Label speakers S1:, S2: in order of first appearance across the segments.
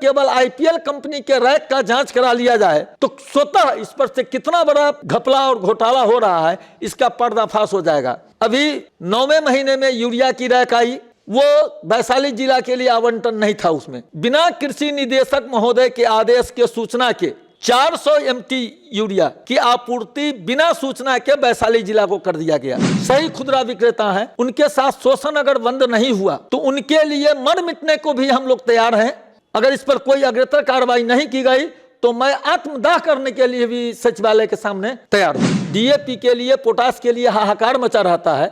S1: केवल IPL company के rack का जांच करा लिया जाए तो स्वतः इस पर से कितना बड़ा घपला और घोटाला हो रहा है इसका पर्दाफाश हो जाएगा। अभी 9वें महीने में यूरिया की रैक आई, वो वैशाली जिला के लिए आवंटन नहीं था। उसमें बिना कृषि निदेशक महोदय के आदेश के सूचना के 400 MT यूरिया की आपूर्ति बिना सूचना के वैशाली जिला को कर दिया गया। सही खुदरा विक्रेता हैं, उनके साथ शोषण अगर बंद नहीं हुआ तो उनके लिए मर मिटने को भी हम लोग तैयार हैं। अगर इस पर कोई अग्रतर कार्रवाई नहीं की गई तो मैं आत्मदाह करने के लिए भी सचिवालय के सामने तैयार हूँ। DAP के लिए, पोटास के लिए हाहाकार मचा रहता है।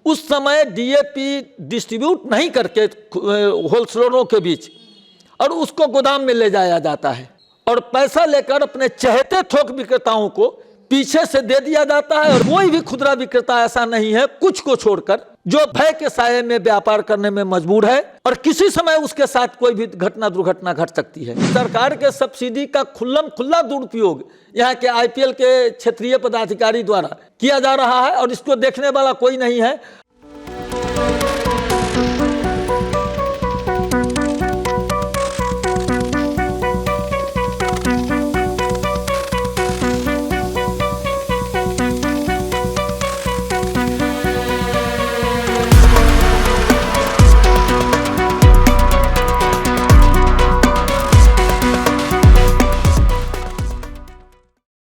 S1: उस समय DAP डिस्ट्रीब्यूट नहीं करके होलसेलरों के बीच और उसको गोदाम में ले जाया जाता है और पैसा लेकर अपने चहेते थोक विक्रेताओं को पीछे से दे दिया जाता है। और कोई भी खुदरा विक्रेता ऐसा नहीं है, कुछ को छोड़कर, जो भय के साये में व्यापार करने में मजबूर है और किसी समय उसके साथ कोई भी दुर्घटना घट सकती है। सरकार के सब्सिडी का खुल्ला दुरुपयोग यहाँ के IPL के क्षेत्रीय पदाधिकारी द्वारा किया जा रहा है और इसको देखने वाला कोई नहीं है।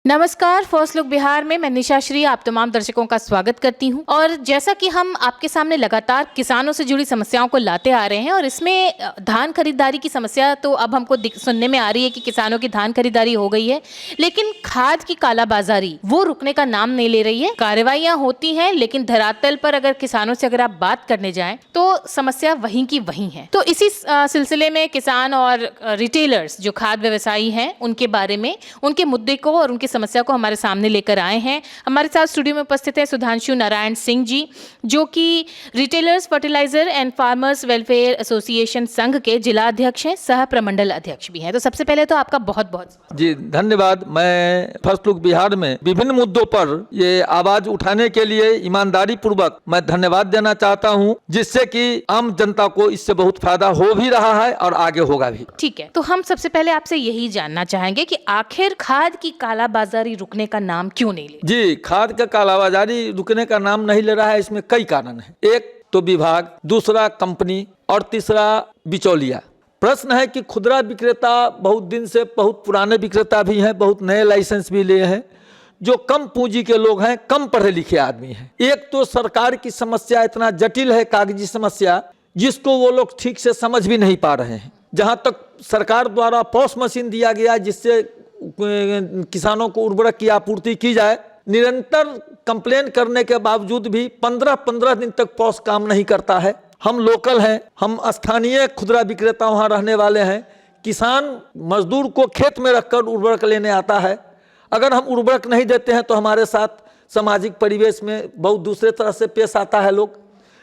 S2: नमस्कार, फर्स्ट लुक बिहार में मैं निशा श्री आप तमाम दर्शकों का स्वागत करती हूं। और जैसा कि हम आपके सामने लगातार किसानों से जुड़ी समस्याओं को लाते आ रहे हैं और इसमें धान खरीदारी की समस्या तो अब हमको सुनने में आ रही है कि किसानों की धान खरीदारी हो गई है, लेकिन खाद की कालाबाजारी वो रुकने का नाम नहीं ले रही है। कार्रवाइयां होती हैं लेकिन धरातल पर अगर किसानों से अगर आप बात करने जाएं तो समस्या वहीं की वहीं है। तो इसी सिलसिले में किसान और रिटेलर्स जो खाद व्यवसायी हैं उनके बारे में, उनके मुद्दे को और उनकी समस्या को हमारे सामने लेकर आए हैं। हमारे साथ स्टूडियो में उपस्थित है सुधांशु नारायण सिंह जी, जो कि retailers fertiliser and farmers welfare association संघ के जिला अध्यक्ष हैं, सह प्रमंडल अध्यक्ष भी हैं। तो सबसे पहले तो आपका बहुत बहुत
S1: जी धन्यवाद। मैं फर्स्ट लुक बिहार में विभिन्न मुद्दों पर ये आवाज उठाने के लिए ईमानदारी पूर्वक मैं धन्यवाद देना चाहता हूँ, जिससे कि आम जनता को इससे बहुत फायदा हो भी रहा है और आगे होगा भी।
S2: ठीक है, तो हम सबसे पहले आपसे यही जानना चाहेंगे कि आखिर खाद की कालाबाजारी रुकने का नाम क्यों नहीं ले?
S1: जी, खाद का कालाबाजारी रुकने का नाम नहीं ले रहा है। इसमें कई कारण हैं। एक तो विभाग, दूसरा कंपनी और तीसरा बिचौलिया। प्रश्न है कि खुदरा विक्रेता बहुत दिन से, बहुत पुराने विक्रेता भी हैं, बहुत नए लाइसेंस भी लिए हैं, जो कम पूंजी के लोग हैं, कम पढ़े लिखे आदमी हैं। एक तो सरकार की समस्या इतना जटिल है, कागजी समस्या, जिसको वो लोग ठीक से समझ भी नहीं पा रहे हैं। जहाँ तक सरकार द्वारा पॉस मशीन दिया गया जिससे किसानों को उर्वरक की आपूर्ति की जाए, निरंतर कंप्लेन करने के बावजूद भी 15-15 दिन तक पॉस काम नहीं करता है। हम लोकल हैं, हम स्थानीय खुदरा विक्रेता वहाँ रहने वाले हैं। किसान मजदूर को खेत में रखकर उर्वरक लेने आता है। अगर हम उर्वरक नहीं देते हैं तो हमारे साथ सामाजिक परिवेश में बहुत दूसरे तरह से पेश आता है। लोग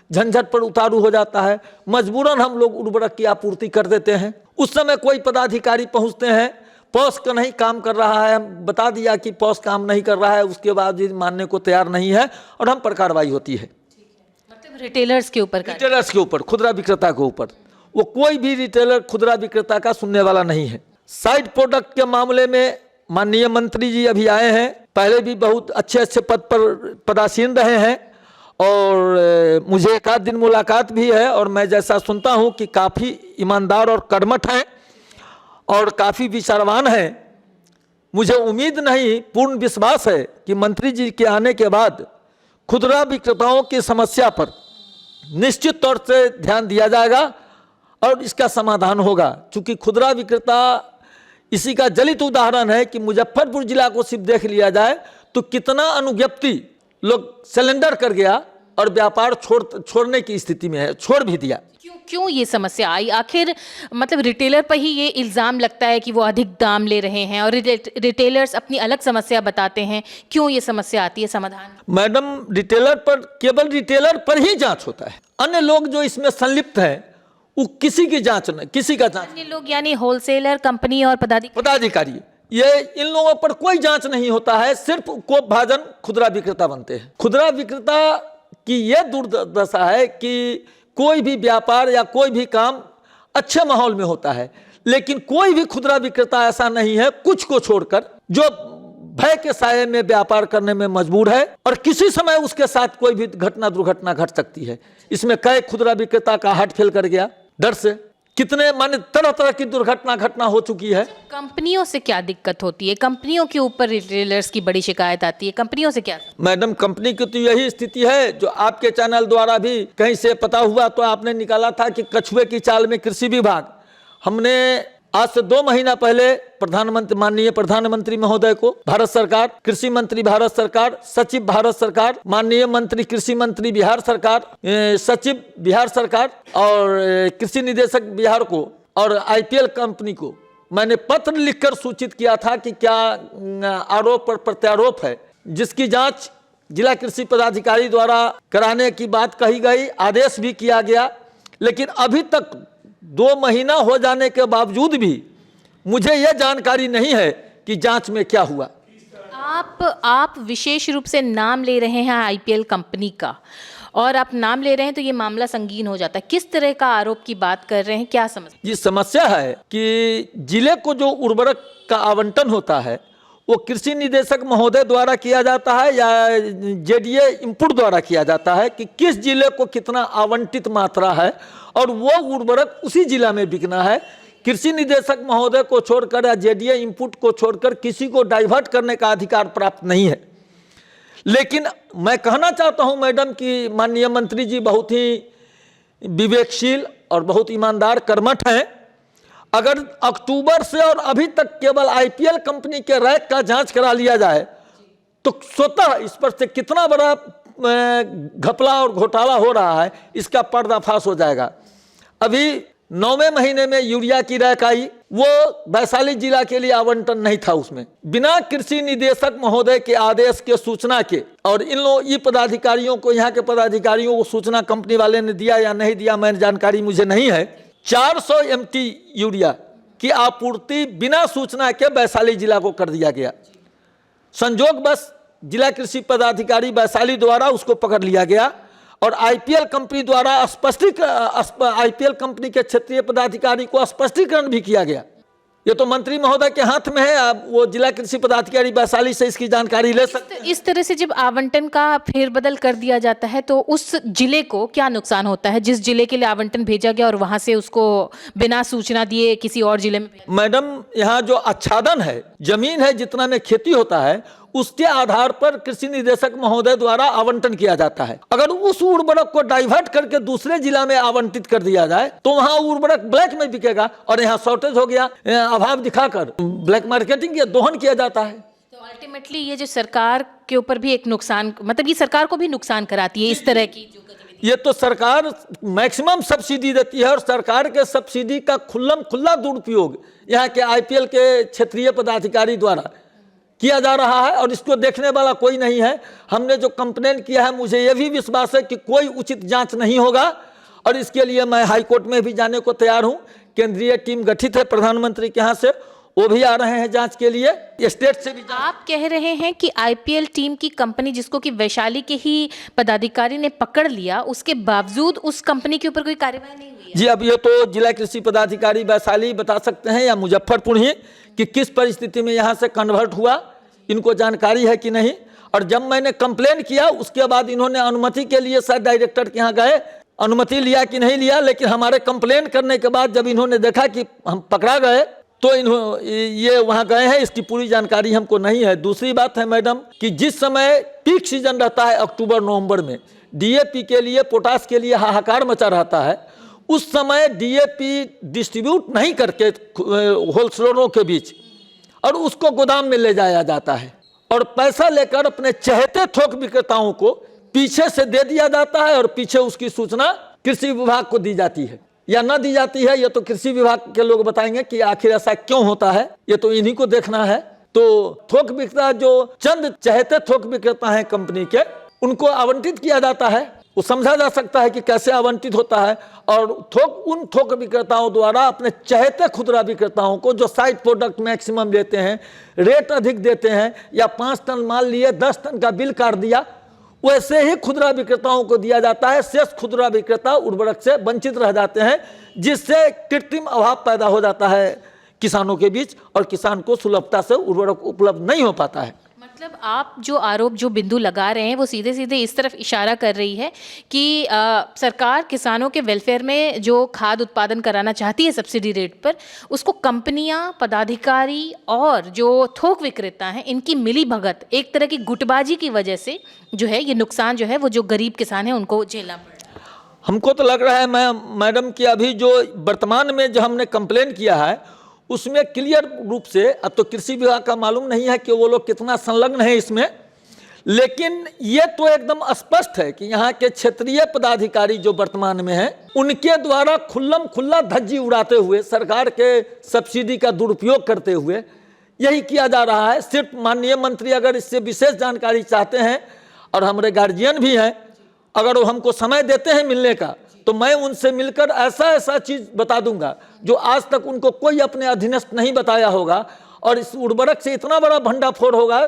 S1: झंझट पर उतारू हो जाता है। मजबूरन हम लोग उर्वरक की आपूर्ति कर देते हैं। उस समय कोई पदाधिकारी पहुँचते हैं, पॉस का नहीं काम कर रहा है, हम बता दिया कि पॉस काम नहीं कर रहा है, उसके बाद भी मानने को तैयार नहीं है और हम पर कार्रवाई होती है।
S2: मतलब रिटेलर्स के ऊपर,
S1: खुदरा विक्रेता के ऊपर। वो कोई भी रिटेलर खुदरा विक्रेता का सुनने वाला नहीं है। साइड प्रोडक्ट के मामले में माननीय मंत्री जी अभी आए हैं, पहले भी बहुत अच्छे पद पर पदासीन रहे हैं और मुझे एक आध दिन मुलाकात भी है और मैं जैसा सुनता हूँ कि काफ़ी ईमानदार और कर्मठ हैं और काफ़ी विचारवान है। मुझे उम्मीद नहीं, पूर्ण विश्वास है कि मंत्री जी के आने के बाद खुदरा विक्रेताओं की समस्या पर निश्चित तौर से ध्यान दिया जाएगा और इसका समाधान होगा। क्योंकि खुदरा विक्रेता इसी का जलित उदाहरण है कि मुजफ्फरपुर जिला को सिर्फ देख लिया जाए तो कितना अनुज्ञप्ति लोग सिलेंडर कर गया और व्यापार छोड़ने की स्थिति में है, छोड़ भी दिया।
S2: क्यों ये समस्या आई? आखिर मतलब रिटेलर पर ही ये इल्जाम लगता है कि वो अधिक दाम ले रहे हैं और रिटेलर्स अपनी अलग समस्या बताते हैं। क्यों ये समस्या आती है? समाधान
S1: मैडम, रिटेलर पर, केवल रिटेलर पर ही जांच होता है। अन्य लोग जो इसमें संलिप्त हैं वो किसी की जांच नहीं, किसी का जांच।
S2: अन्य लोग यानी होलसेलर, कंपनी और
S1: पदाधिकारी, ये इन लोगों पर कोई जांच नहीं होता है। सिर्फ कोप भाजन खुदरा विक्रेता बनते हैं। खुदरा विक्रेता की ये दुर्दशा है कि कोई भी व्यापार या कोई भी काम अच्छे माहौल में होता है, लेकिन कोई भी खुदरा विक्रेता ऐसा नहीं है, कुछ को छोड़कर, जो भय के साये में व्यापार करने में मजबूर है और किसी समय उसके साथ कोई भी दुर्घटना घट सकती है। इसमें कई खुदरा विक्रेता का हार्ट फेल कर गया डर से, कितने माने तरह तरह की दुर्घटना घटना हो चुकी है।
S2: कंपनियों से क्या दिक्कत होती है? कंपनियों के ऊपर रिटेलर्स की बड़ी शिकायत आती है, कंपनियों से क्या? मैडम,
S1: कंपनी की तो यही स्थिति है जो आपके चैनल द्वारा भी कहीं से पता हुआ तो आपने निकाला था कि कछुए की चाल में कृषि विभाग, हमने आज से 2 महीना पहले प्रधानमंत्री, माननीय प्रधानमंत्री महोदय को, भारत सरकार, कृषि मंत्री भारत सरकार, सचिव भारत सरकार, माननीय मंत्री कृषि मंत्री बिहार सरकार, सचिव बिहार सरकार और कृषि निदेशक बिहार को और आईपीएल कंपनी को मैंने पत्र लिखकर सूचित किया था कि क्या आरोप और प्रत्यारोप है, जिसकी जांच जिला कृषि पदाधिकारी द्वारा कराने की बात कही गई, आदेश भी किया गया। लेकिन अभी तक 2 महीना हो जाने के बावजूद भी मुझे यह जानकारी नहीं है कि जांच में क्या हुआ।
S2: आप विशेष रूप से नाम ले रहे हैं आईपीएल कंपनी का, और आप नाम ले रहे हैं तो ये मामला संगीन हो जाता है। किस तरह का आरोप की बात कर रहे हैं, क्या समस्या?
S1: ये समस्या है कि जिले को जो उर्वरक का आवंटन होता है वो कृषि निदेशक महोदय द्वारा किया जाता है या जेडीए इनपुट द्वारा किया जाता है कि किस जिले को कितना आवंटित मात्रा है और वो उर्वरक उसी जिला में बिकना है। कृषि निदेशक महोदय को छोड़कर या जेडीए इनपुट को छोड़कर किसी को डाइवर्ट करने का अधिकार प्राप्त नहीं है। लेकिन मैं कहना चाहता हूं मैडम कि माननीय मंत्री जी बहुत ही विवेकशील और बहुत ईमानदार कर्मठ हैं। अगर अक्टूबर से और अभी तक केवल आईपीएल कंपनी के रैक का जांच करा लिया जाए तो स्वतः इस पर से कितना बड़ा घपला और घोटाला हो रहा है इसका पर्दाफाश हो जाएगा। अभी 9वें महीने में यूरिया की रैक आई, वो वैशाली जिला के लिए आवंटन नहीं था, उसमें बिना कृषि निदेशक महोदय के आदेश के, सूचना के, और इन लोग ये पदाधिकारियों को, यहाँ के पदाधिकारियों को सूचना कंपनी वाले ने दिया या नहीं दिया, मैं जानकारी मुझे नहीं है। 400 MT यूरिया की आपूर्ति बिना सूचना के वैशाली जिला को कर दिया गया। संजोग बस जिला कृषि पदाधिकारी वैशाली द्वारा उसको पकड़ लिया गया और आईपीएल कंपनी द्वारा आईपीएल कंपनी के क्षेत्रीय पदाधिकारी को स्पष्टीकरण भी किया गया। ये तो मंत्री महोदय के हाथ में है, अब वो जिला कृषि पदाधिकारी वैशाली से इसकी जानकारी ले सकते हैं।
S2: इस तरह से जब आवंटन का फेरबदल कर दिया जाता है तो उस जिले को क्या नुकसान होता है, जिस जिले के लिए आवंटन भेजा गया और वहां से उसको बिना सूचना दिए किसी और जिले में?
S1: मैडम, यहाँ जो आच्छादन है, जमीन है, जितना में खेती होता है, उसके आधार पर कृषि निदेशक महोदय द्वारा आवंटन किया जाता है। अगर उस उर्वरक को डाइवर्ट करके दूसरे जिला में आवंटित कर दिया जाए तो वहां उर्वरक ब्लैक में बिकेगा और यहाँ शॉर्टेज हो गया, अभाव दिखाकर ब्लैक मार्केटिंग या दोहन किया जाता है।
S2: तो अल्टीमेटली ये जो सरकार के ऊपर भी एक नुकसान, मतलब ये सरकार को भी नुकसान कराती है इस तरह की जो गतिविधि।
S1: ये तो सरकार मैक्सिमम सब्सिडी देती है और सरकार के सब्सिडी का खुला दुरुपयोग यहाँ के आईपीएल के क्षेत्रीय पदाधिकारी द्वारा किया जा रहा है और इसको देखने वाला कोई नहीं है। हमने जो कंप्लेन किया है, मुझे यह भी विश्वास है कि कोई उचित जांच नहीं होगा और इसके लिए मैं हाई कोर्ट में भी जाने को तैयार हूं। केंद्रीय टीम गठित है प्रधानमंत्री के यहाँ से, वो भी आ रहे हैं जांच के लिए, स्टेट से भी।
S2: आप कह रहे हैं कि आईपीएल टीम की कंपनी जिसको कि वैशाली के ही पदाधिकारी ने पकड़ लिया, उसके बावजूद उस कंपनी के ऊपर कोई कार्रवाई नहीं हुई है?
S1: जी, अब ये तो जिला कृषि पदाधिकारी वैशाली बता सकते हैं या मुजफ्फरपुर ही कि किस परिस्थिति में यहाँ से कन्वर्ट हुआ, इनको जानकारी है कि नहीं। और जब मैंने कंप्लेन किया उसके बाद इन्होंने अनुमति के लिए शायद डायरेक्टर के यहाँ गए, अनुमति लिया कि नहीं लिया, लेकिन हमारे कंप्लेन करने के बाद जब इन्होंने देखा कि हम पकड़ा गए तो ये वहाँ गए हैं, इसकी पूरी जानकारी हमको नहीं है। दूसरी बात है मैडम कि जिस समय पीक सीजन रहता है अक्टूबर नवंबर में, डीएपी के लिए, पोटास के लिए हाहाकार मचा रहता है, उस समय डीएपी डिस्ट्रीब्यूट नहीं करके होलसेलरों के बीच और उसको गोदाम में ले जाया जाता है और पैसा लेकर अपने चहेते थोक विक्रेताओं को पीछे से दे दिया जाता है और पीछे उसकी सूचना कृषि विभाग को दी जाती है या न दी जाती है। ये तो कृषि विभाग के लोग बताएंगे कि आखिर ऐसा क्यों होता है, ये तो इन्हीं को देखना है। तो थोक विक्रेता जो चंद चहेते थोक विक्रेता हैं कंपनी के, उनको आवंटित किया जाता है। वो समझा जा सकता है कि कैसे आवंटित होता है और उन थोक विक्रेताओं द्वारा अपने चहेते खुदरा विक्रेताओं को जो साइड प्रोडक्ट मैक्सिमम लेते हैं, रेट अधिक देते हैं या 5 टन माल लिए 10 टन का बिल काट दिया, वैसे ही खुदरा विक्रेताओं को दिया जाता है। शेष खुदरा विक्रेता उर्वरक से वंचित रह जाते हैं, जिससे कृत्रिम अभाव पैदा हो जाता है किसानों के बीच और किसान को सुलभता से उर्वरक उपलब्ध नहीं हो पाता है।
S2: मतलब आप जो आरोप, जो बिंदु लगा रहे हैं, वो सीधे सीधे इस तरफ इशारा कर रही है कि सरकार किसानों के वेलफेयर में जो खाद उत्पादन कराना चाहती है सब्सिडी रेट पर, उसको कंपनियां, पदाधिकारी और जो थोक विक्रेता हैं, इनकी मिली भगत, एक तरह की गुटबाजी की वजह से जो है ये नुकसान जो है वो जो गरीब किसान है उनको झेलना पड़ रहा है।
S1: हमको तो लग रहा है मैडम कि अभी जो वर्तमान में जो हमने कंप्लेन किया है उसमें क्लियर रूप से, अब तो कृषि विभाग का मालूम नहीं है कि वो लोग कितना संलग्न है इसमें, लेकिन ये तो एकदम स्पष्ट है कि यहाँ के क्षेत्रीय पदाधिकारी जो वर्तमान में हैं उनके द्वारा खुल्लम खुल्ला धज्जी उड़ाते हुए, सरकार के सब्सिडी का दुरुपयोग करते हुए यही किया जा रहा है। सिर्फ माननीय मंत्री अगर इससे विशेष जानकारी चाहते हैं, और हमारे गार्जियन भी हैं, अगर वो हमको समय देते हैं मिलने का, तो मैं उनसे मिलकर ऐसा ऐसा चीज बता दूंगा जो आज तक उनको कोई अपने अधीनस्थ नहीं बताया होगा, और इस उर्वरक से इतना बड़ा भंडाफोड़ होगा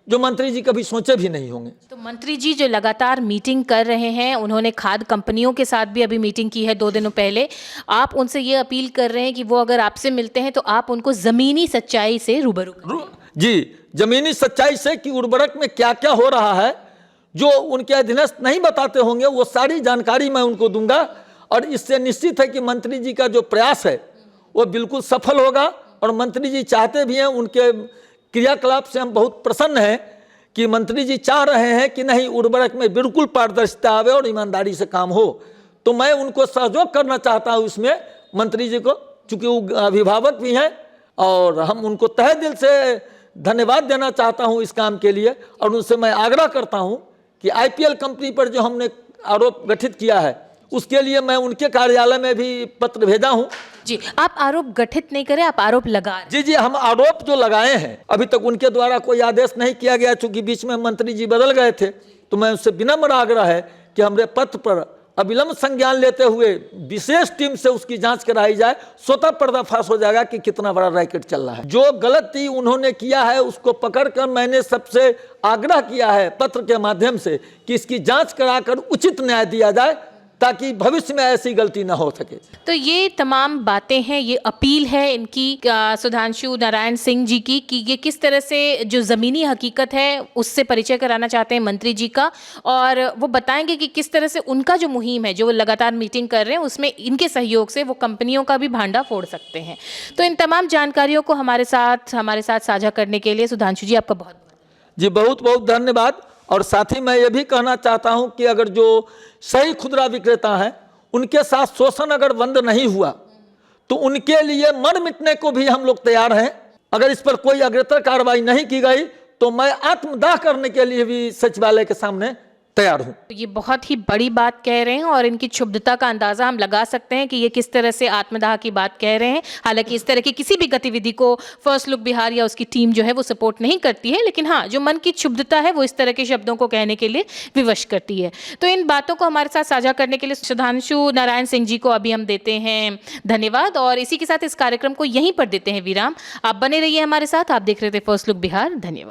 S1: जो मंत्री जी कभी सोचे भी नहीं होंगे।
S2: तो मंत्री जी जो लगातार मीटिंग कर रहे हैं, उन्होंने खाद कंपनियों के साथ भी अभी मीटिंग की है 2 दिनों पहले, आप उनसे ये अपील कर रहे हैं कि वो अगर आपसे मिलते हैं तो आप उनको ज़मीनी सच्चाई से रूबरू करें।
S1: जी, जमीनी सच्चाई से कि उर्वरक में क्या क्या हो रहा है जो उनके अधीनस्थ नहीं बताते होंगे, वो सारी जानकारी मैं उनको दूंगा, और इससे निश्चित है कि मंत्री जी का जो प्रयास है वो बिल्कुल सफल होगा। और मंत्री जी चाहते भी हैं, उनके क्रियाकलाप से हम बहुत प्रसन्न हैं कि मंत्री जी चाह रहे हैं कि नहीं, उर्वरक में बिल्कुल पारदर्शिता आवे और ईमानदारी से काम हो। तो मैं उनको सहयोग करना चाहता हूँ इसमें, मंत्री जी को, चूँकि वो अभिभावक भी हैं, और हम उनको तहे दिल से धन्यवाद देना चाहता हूँ इस काम के लिए। और उनसे मैं आग्रह करता हूँ कि IPL कंपनी पर जो हमने आरोप गठित किया है उसके लिए मैं उनके कार्यालय में भी पत्र भेजा हूं।
S2: जी, आप आरोप गठित नहीं करें, आप आरोप लगा रहे हैं।
S1: जी, हम आरोप जो लगाए हैं, अभी तक उनके द्वारा कोई आदेश नहीं किया गया, चूंकि बीच में मंत्री जी बदल गए थे, तो मैं उससे विनम्र आग्रह है कि हमारे पत्र पर अविलंब संज्ञान लेते हुए विशेष टीम से उसकी जांच कराई जाए। स्वतः पर्दाफाश हो जाएगा कि कितना बड़ा रैकेट चल रहा है। जो गलती उन्होंने किया है उसको पकड़कर मैंने सबसे आग्रह किया है पत्र के माध्यम से कि इसकी जांच कराकर उचित न्याय दिया जाए, ताकि भविष्य में ऐसी गलती ना हो सके।
S2: तो ये तमाम बातें हैं, ये अपील है इनकी सुधांशु नारायण सिंह जी की, कि ये किस तरह से जो ज़मीनी हकीकत है उससे परिचय कराना चाहते हैं मंत्री जी का, और वो बताएंगे कि किस तरह से उनका जो मुहिम है, जो वो लगातार मीटिंग कर रहे हैं, उसमें इनके सहयोग से वो कंपनियों का भी भांडा फोड़ सकते हैं। तो इन तमाम जानकारियों को हमारे साथ साझा करने के लिए सुधांशु जी आपका बहुत
S1: जी बहुत बहुत धन्यवाद। और साथ ही मैं ये भी कहना चाहता हूं कि अगर जो सही खुदरा विक्रेता हैं उनके साथ शोषण अगर बंद नहीं हुआ तो उनके लिए मर मिटने को भी हम लोग तैयार हैं। अगर इस पर कोई अग्रतर कार्रवाई नहीं की गई तो मैं आत्मदाह करने के लिए भी सचिवालय के सामने तैयार हूं।
S2: ये बहुत ही बड़ी बात कह रहे हैं, और इनकी क्षुब्धता का अंदाजा हम लगा सकते हैं कि ये किस तरह से आत्मदाह की बात कह रहे हैं। हालांकि इस तरह की किसी भी गतिविधि को फर्स्ट लुक बिहार या उसकी टीम जो है वो सपोर्ट नहीं करती है, लेकिन हाँ, जो मन की क्षुब्धता है वो इस तरह के शब्दों को कहने के लिए विवश करती है। तो इन बातों को हमारे साथ साझा करने के लिए सुधांशु नारायण सिंह जी को अभी हम देते हैं धन्यवाद, और इसी के साथ इस कार्यक्रम को यहीं पर देते हैं विराम। आप बने रहिए हमारे साथ, आप देख रहे थे फर्स्ट लुक बिहार। धन्यवाद।